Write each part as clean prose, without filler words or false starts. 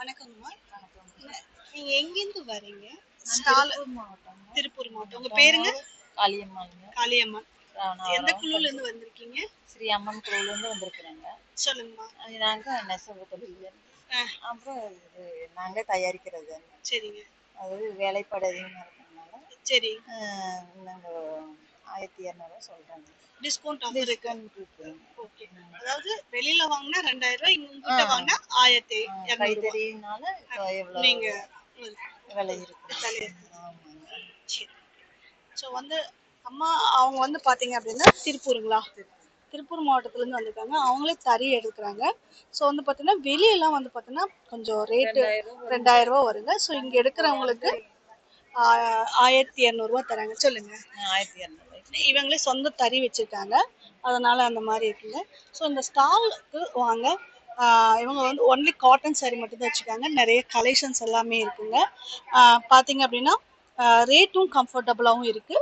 வணக்கங்கம்மா. வணக்கம். நீங்க எங்கேருந்து வரீங்க? நான் திருப்பூர் மாவட்டங்க. திருப்பூர் மாவட்டம். உங்க பேருங்க? காளியம்மாளுங்க. காளியம்மாள். நான் எந்த குழுல இருந்து வந்திருக்கீங்க? ஸ்ரீ அம்மன் குழுவிலேருந்து வந்திருக்கிறேங்க. சொல்லுங்கம்மா. நாங்க நெசவு தொழில். அப்புறம் இது நாங்களே தயாரிக்கிறது. சரிங்க. அதாவது வேலைப்பாடு அதிகமாக இருக்கறனால சரி. நாங்கள் 1200 சொல்கிறாங்க. டிஸ்கவுண்ட் ஆஃபர் இருக்கு. ஓகே. அதாவது வெளியில வாங்கினா 2000, உங்ககிட்ட வாங்கினா 1200. கைத்தறினால எவ்வளோ நீங்க விலை இருக்கு. ஆமாங்க. சரி. ஸோ வந்து அம்மா அவங்க வந்து பார்த்தீங்க அப்படின்னா திருப்பூருங்களா? திருப்பூர் மாவட்டத்துலேருந்து வந்திருக்காங்க. அவங்களே தறி எடுக்கிறாங்க. ஸோ வந்து பார்த்தீங்கன்னா வெளியெல்லாம் வந்து பார்த்தீங்கன்னா கொஞ்சம் ரேட்டு 2000 வருங்க. ஸோ இங்கே எடுக்கிறவங்களுக்கு 1200 தராங்க. சொல்லுங்க. 1200. இவங்களே சொந்த தறி வச்சிருக்காங்க, அதனால அந்த மாதிரி இருக்குங்க. ஸோ இந்த ஸ்டாலுக்கு வாங்க. இவங்க வந்து ஒன்லி காட்டன் சாரீ மட்டும் தான் வச்சுருக்காங்க. நிறைய கலெக்ஷன்ஸ் எல்லாமே இருக்குங்க. பார்த்தீங்க அப்படின்னா ரேட்டும் கம்ஃபர்டபுளாகவும் இருக்குது.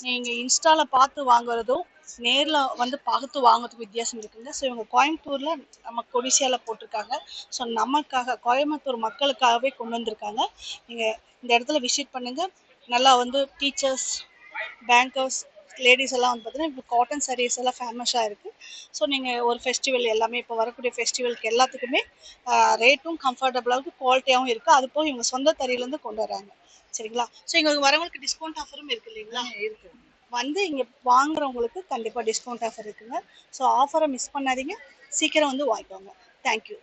நீங்கள் இன்ஸ்டாவில் பார்த்து வாங்குறதும் நேரில் வந்து பார்த்து வாங்குறதுக்கு வித்தியாசம் இருக்குங்க. ஸோ இவங்க கோயம்புத்தூரில் நம்ம கொடிசியாவில் போட்டிருக்காங்க. ஸோ நமக்காக கோயம்புத்தூர் மக்களுக்காகவே கொண்டு வந்திருக்காங்க. நீங்கள் இந்த இடத்துல விசிட் பண்ணுங்கள். நல்லா வந்து டீச்சர்ஸ், பேங்கர்ஸ், லேடிஸ் எல்லாம் வந்து பார்த்தீங்கன்னா இப்போ காட்டன் சாரீஸ் எல்லாம் ஃபேமஸாக இருக்குது. ஸோ நீங்கள் ஒரு ஃபெஸ்டிவல் எல்லாமே இப்போ வரக்கூடிய ஃபெஸ்டிவலுக்கு எல்லாத்துக்குமே ரேட்டும் கம்ஃபர்டபுளாகவும் குவாலிட்டியாகவும் இருக்குது. அது போய் இவங்க சொந்த தறியிலேருந்து கொண்டு வராங்க. சரிங்களா? ஸோ இங்கே வரவங்களுக்கு டிஸ்கவுண்ட் ஆஃபரும் இருக்குது இல்லைங்களா? இருக்குது. வந்து இங்கே வாங்குறவங்களுக்கு கண்டிப்பாக டிஸ்கவுண்ட் ஆஃபர் இருக்குங்க. ஸோ ஆஃபரை மிஸ் பண்ணாதீங்க. சீக்கிரம் வந்து வாங்கிக்கோங்க. தேங்க்யூ.